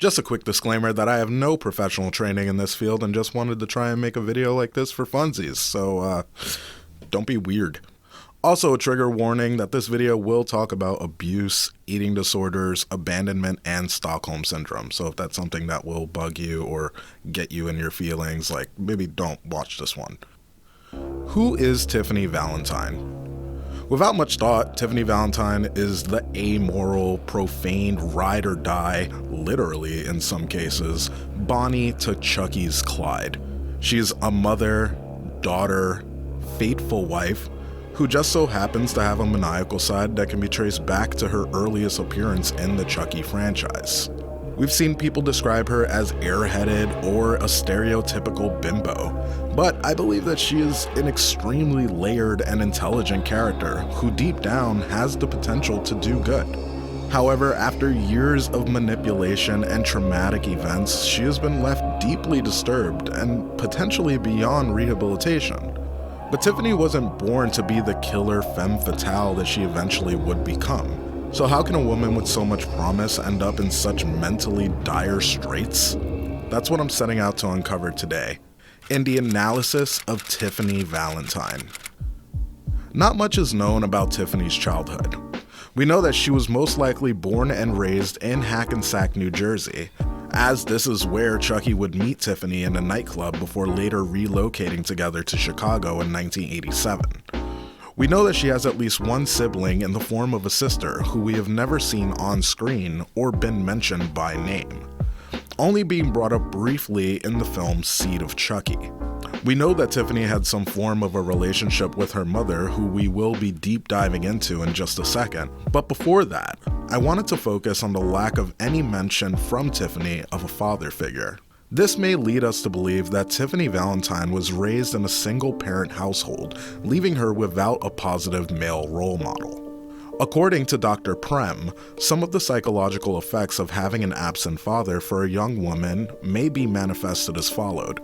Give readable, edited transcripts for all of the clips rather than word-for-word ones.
Just a quick disclaimer that I have no professional training in this field and just wanted to try and make a video like this for funsies, so don't be weird. Also, a trigger warning that this video will talk about abuse, eating disorders, abandonment, and Stockholm Syndrome. So if that's something that will bug you or get you in your feelings, like, maybe don't watch this one. Who is Tiffany Valentine? Without much thought, Tiffany Valentine is the amoral, profane, ride or die, literally in some cases, Bonnie to Chucky's Clyde. She's a mother, daughter, faithful wife, who just so happens to have a maniacal side that can be traced back to her earliest appearance in the Chucky franchise. We've seen people describe her as airheaded or a stereotypical bimbo, but I believe that she is an extremely layered and intelligent character who deep down has the potential to do good. However, after years of manipulation and traumatic events, she has been left deeply disturbed and potentially beyond rehabilitation. But Tiffany wasn't born to be the killer femme fatale that she eventually would become. So how can a woman with so much promise end up in such mentally dire straits? That's what I'm setting out to uncover today, in the analysis of Tiffany Valentine. Not much is known about Tiffany's childhood. We know that she was most likely born and raised in Hackensack, New Jersey, as this is where Chucky would meet Tiffany in a nightclub before later relocating together to Chicago in 1987. We know that she has at least one sibling in the form of a sister who we have never seen on screen or been mentioned by name, only being brought up briefly in the film Seed of Chucky. We know that Tiffany had some form of a relationship with her mother, who we will be deep diving into in just a second, but before that, I wanted to focus on the lack of any mention from Tiffany of a father figure. This may lead us to believe that Tiffany Valentine was raised in a single-parent household, leaving her without a positive male role model. According to Dr. Prem, some of the psychological effects of having an absent father for a young woman may be manifested as followed.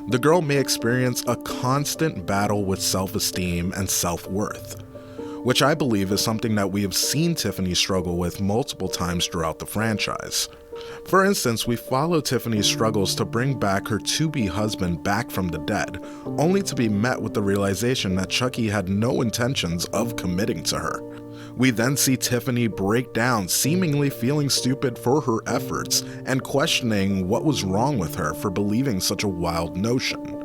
The girl may experience a constant battle with self-esteem and self-worth, which I believe is something that we have seen Tiffany struggle with multiple times throughout the franchise. For instance, we follow Tiffany's struggles to bring back her to-be husband back from the dead, only to be met with the realization that Chucky had no intentions of committing to her. We then see Tiffany break down, seemingly feeling stupid for her efforts and questioning what was wrong with her for believing such a wild notion.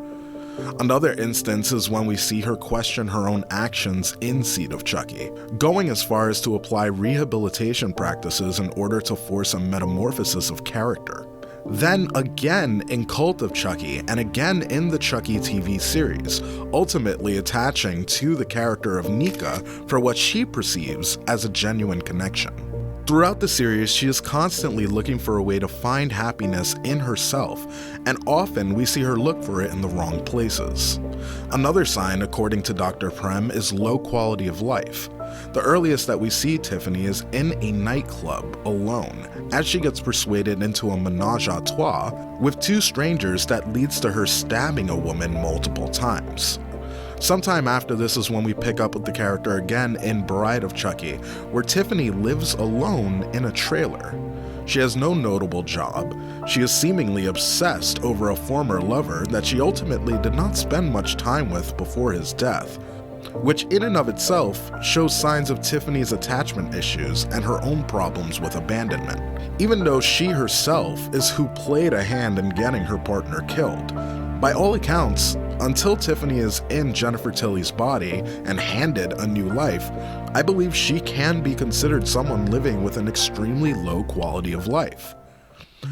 Another instance is when we see her question her own actions in Seed of Chucky, going as far as to apply rehabilitation practices in order to force a metamorphosis of character. Then again in Cult of Chucky, and again in the Chucky TV series, ultimately attaching to the character of Nika for what she perceives as a genuine connection. Throughout the series, she is constantly looking for a way to find happiness in herself, and often we see her look for it in the wrong places. Another sign, according to Dr. Prem, is low quality of life. The earliest that we see Tiffany is in a nightclub alone, as she gets persuaded into a menage a trois with two strangers that leads to her stabbing a woman multiple times. Sometime after this is when we pick up with the character again in Bride of Chucky, where Tiffany lives alone in a trailer. She has no notable job. She is seemingly obsessed over a former lover that she ultimately did not spend much time with before his death, which in and of itself shows signs of Tiffany's attachment issues and her own problems with abandonment, even though she herself is who played a hand in getting her partner killed. By all accounts, until Tiffany is in Jennifer Tilly's body and handed a new life, I believe she can be considered someone living with an extremely low quality of life.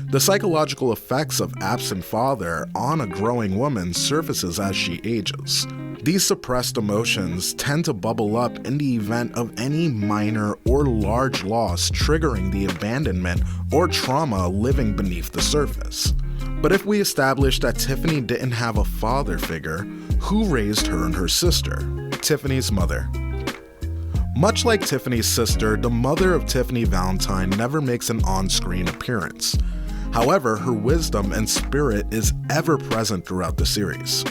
The psychological effects of absent father on a growing woman surfaces as she ages. These suppressed emotions tend to bubble up in the event of any minor or large loss triggering the abandonment or trauma living beneath the surface. But if we establish that Tiffany didn't have a father figure, who raised her and her sister? Tiffany's mother. Much like Tiffany's sister, the mother of Tiffany Valentine never makes an on-screen appearance. However, her wisdom and spirit is ever present throughout the series.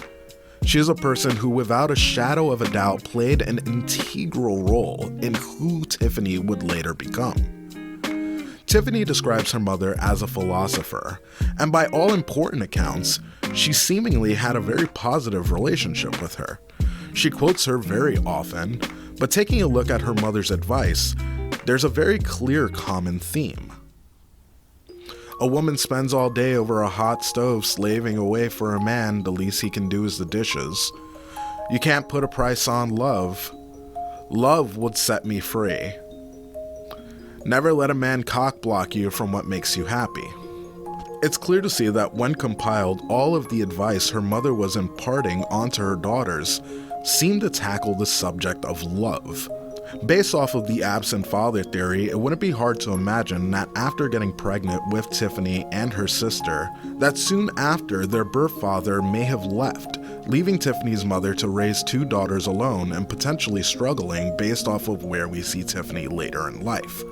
She is a person who, without a shadow of a doubt, played an integral role in who Tiffany would later become. Tiffany describes her mother as a philosopher, and by all important accounts, she seemingly had a very positive relationship with her. She quotes her very often, but taking a look at her mother's advice, there's a very clear common theme. A woman spends all day over a hot stove slaving away for a man, the least he can do is the dishes. You can't put a price on love. Love would set me free. Never let a man cock-block you from what makes you happy. It's clear to see that when compiled, all of the advice her mother was imparting onto her daughters seemed to tackle the subject of love. Based off of the absent father theory, it wouldn't be hard to imagine that after getting pregnant with Tiffany and her sister, that soon after their birth father may have left, leaving Tiffany's mother to raise two daughters alone and potentially struggling based off of where we see Tiffany later in life.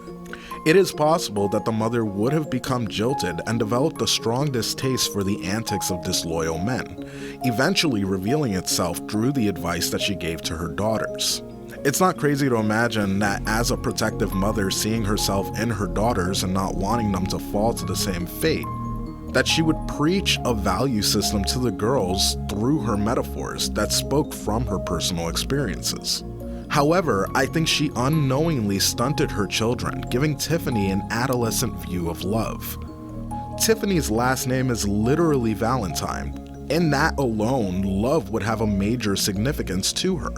It is possible that the mother would have become jilted and developed a strong distaste for the antics of disloyal men, eventually revealing itself through the advice that she gave to her daughters. It's not crazy to imagine that as a protective mother seeing herself in her daughters and not wanting them to fall to the same fate, that she would preach a value system to the girls through her metaphors that spoke from her personal experiences. However, I think she unknowingly stunted her children, giving Tiffany an adolescent view of love. Tiffany's last name is literally Valentine. In that alone, love would have a major significance to her.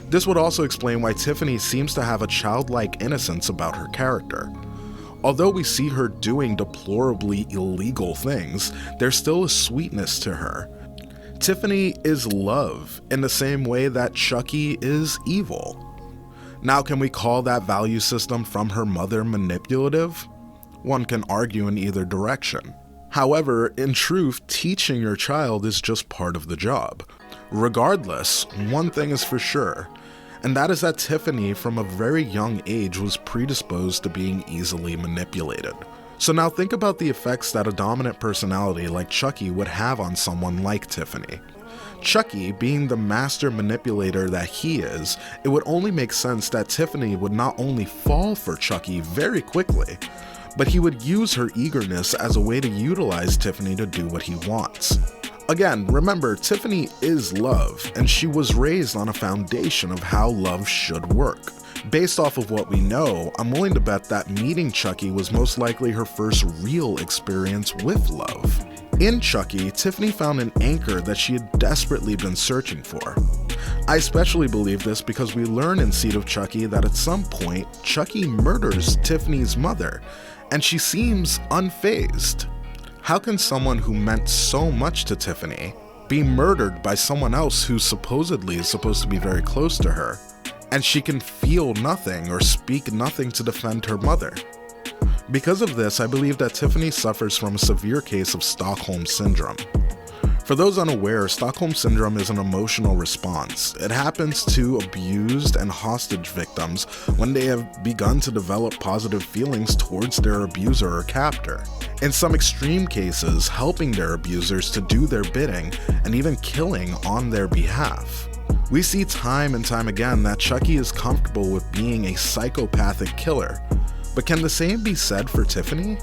This would also explain why Tiffany seems to have a childlike innocence about her character. Although we see her doing deplorably illegal things, there's still a sweetness to her. Tiffany is love in the same way that Chucky is evil. Now, can we call that value system from her mother manipulative? One can argue in either direction. However, in truth, teaching your child is just part of the job. Regardless, one thing is for sure, and that is that Tiffany from a very young age was predisposed to being easily manipulated. So now think about the effects that a dominant personality like Chucky would have on someone like Tiffany. Chucky, being the master manipulator that he is, it would only make sense that Tiffany would not only fall for Chucky very quickly, but he would use her eagerness as a way to utilize Tiffany to do what he wants. Again, remember, Tiffany is love, and she was raised on a foundation of how love should work. Based off of what we know, I'm willing to bet that meeting Chucky was most likely her first real experience with love. In Chucky, Tiffany found an anchor that she had desperately been searching for. I especially believe this because we learn in Seed of Chucky that at some point, Chucky murders Tiffany's mother, and she seems unfazed. How can someone who meant so much to Tiffany be murdered by someone else who supposedly is supposed to be very close to her, and she can feel nothing or speak nothing to defend her mother? Because of this, I believe that Tiffany suffers from a severe case of Stockholm Syndrome. For those unaware, Stockholm Syndrome is an emotional response. It happens to abused and hostage victims when they have begun to develop positive feelings towards their abuser or captor. In some extreme cases, helping their abusers to do their bidding and even killing on their behalf. We see time and time again that Chucky is comfortable with being a psychopathic killer, but can the same be said for Tiffany?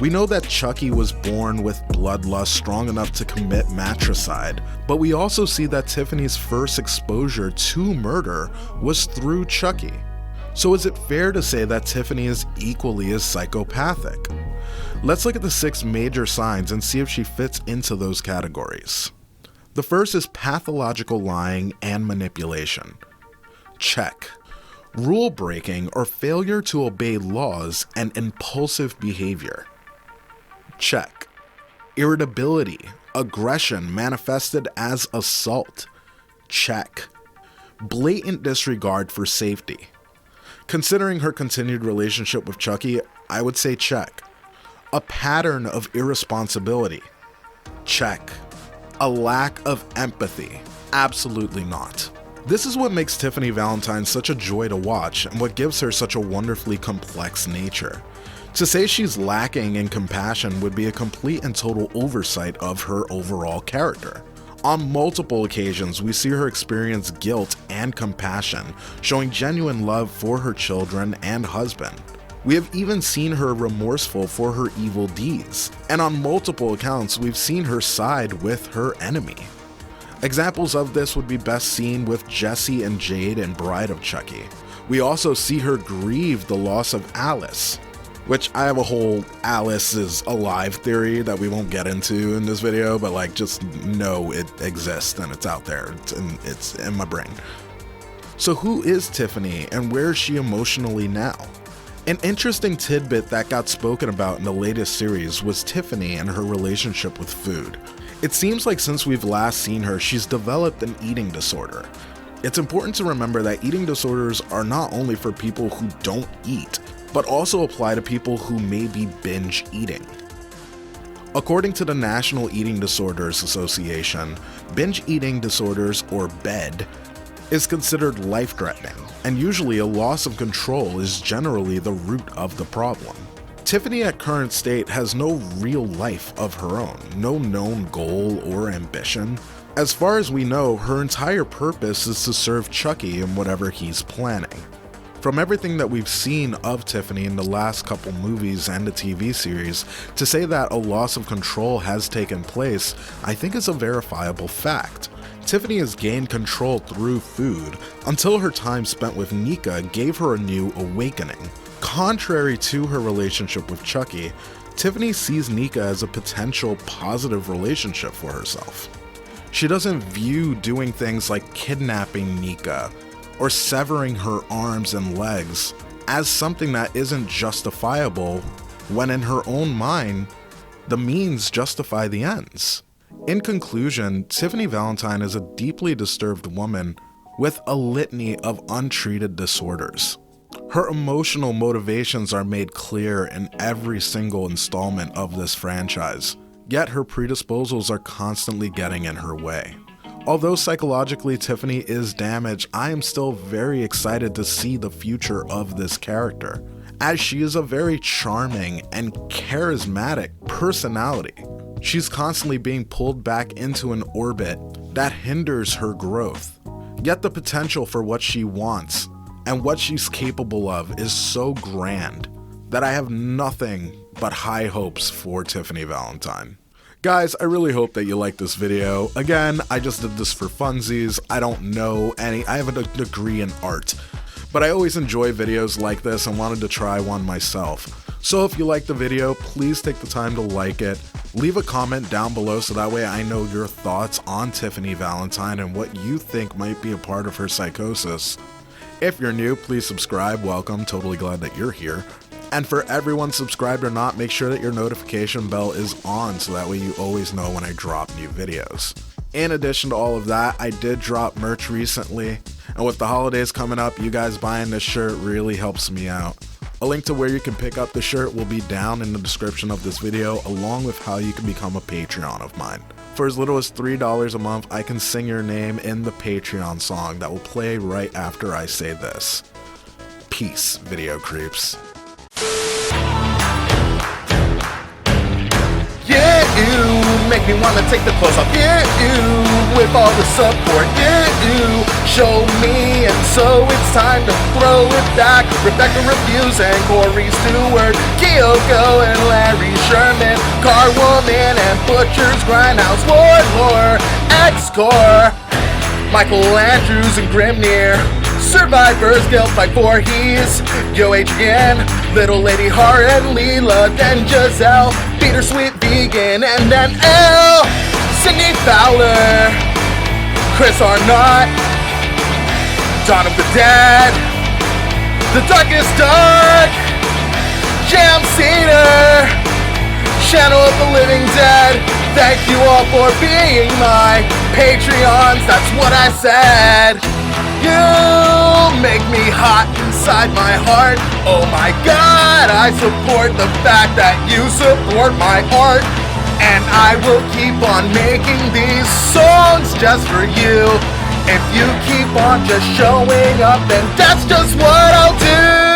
We know that Chucky was born with bloodlust strong enough to commit matricide, but we also see that Tiffany's first exposure to murder was through Chucky. So is it fair to say that Tiffany is equally as psychopathic? Let's look at the 6 major signs and see if she fits into those categories. The first is pathological lying and manipulation. Check. Rule breaking or failure to obey laws and impulsive behavior. Check. Irritability, aggression manifested as assault. Check. Blatant disregard for safety. Considering her continued relationship with Chucky, I would say check. A pattern of irresponsibility. Check. A lack of empathy. Absolutely not. This is what makes Tiffany Valentine such a joy to watch and what gives her such a wonderfully complex nature. To say she's lacking in compassion would be a complete and total oversight of her overall character. On multiple occasions, we see her experience guilt and compassion, showing genuine love for her children and husband. We have even seen her remorseful for her evil deeds, and on multiple accounts we've seen her side with her enemy. Examples of this would be best seen with Jesse and Jade in Bride of Chucky. We also see her grieve the loss of Alice, which I have a whole Alice is alive theory that we won't get into in this video, but like just know it exists and it's out there, it's in my brain. So who is Tiffany and where is she emotionally now? An interesting tidbit that got spoken about in the latest series was Tiffany and her relationship with food. It seems like since we've last seen her, she's developed an eating disorder. It's important to remember that eating disorders are not only for people who don't eat, but also apply to people who may be binge eating. According to the National Eating Disorders Association, binge eating disorders, or BED, is considered life-threatening, and usually a loss of control is generally the root of the problem. Tiffany at current state has no real life of her own, no known goal or ambition. As far as we know, her entire purpose is to serve Chucky in whatever he's planning. From everything that we've seen of Tiffany in the last couple movies and the TV series, to say that a loss of control has taken place, I think is a verifiable fact. Tiffany has gained control through food until her time spent with Nika gave her a new awakening. Contrary to her relationship with Chucky, Tiffany sees Nika as a potential positive relationship for herself. She doesn't view doing things like kidnapping Nika or severing her arms and legs as something that isn't justifiable when in her own mind, the means justify the ends. In conclusion, Tiffany Valentine is a deeply disturbed woman with a litany of untreated disorders. Her emotional motivations are made clear in every single installment of this franchise, yet her predisposals are constantly getting in her way. Although psychologically Tiffany is damaged, I am still very excited to see the future of this character, as she is a very charming and charismatic personality. She's constantly being pulled back into an orbit that hinders her growth. Yet the potential for what she wants and what she's capable of is so grand that I have nothing but high hopes for Tiffany Valentine. Guys, I really hope that you liked this video. Again, I just did this for funsies. I don't know I have a degree in art, but I always enjoy videos like this and wanted to try one myself. So if you liked the video, please take the time to like it. Leave a comment down below so that way I know your thoughts on Tiffany Valentine and what you think might be a part of her psychosis. If you're new, please subscribe. Welcome. Totally glad that you're here. And for everyone subscribed or not, make sure that your notification bell is on so that way you always know when I drop new videos. In addition to all of that, I did drop merch recently, and with the holidays coming up, you guys buying this shirt really helps me out. A link to where you can pick up the shirt will be down in the description of this video, along with how you can become a Patreon of mine. For as little as $3 a month, I can sing your name in the Patreon song that will play right after I say this. Peace, video creeps. Yeah, you make me wanna take the clothes off. Yeah, you with all the support. Yeah, you show me, and so it's time to throw it back. Rebecca Reviews and Corey Stewart, Kyoko and Larry Sherman, Carwoman and Butcher's Grindhouse, Warlord, X-Core, Michael Andrews and Grimnir, Survivors Guild Fight for He's, Yo Adrienne, Little Lady Heart and Leela, then Giselle, Peter Sweet Vegan, and then Elle, Cindy Fowler, Chris Arnott, Dawn of the Dead, The Darkest Dark, Jam Cedar, Shadow of the Living Dead. Thank you all for being my Patreons, that's what I said. You make me hot inside my heart. Oh my God, I support the fact that you support my art. And I will keep on making these songs just for you. If you keep on just showing up, then that's just what I'll do.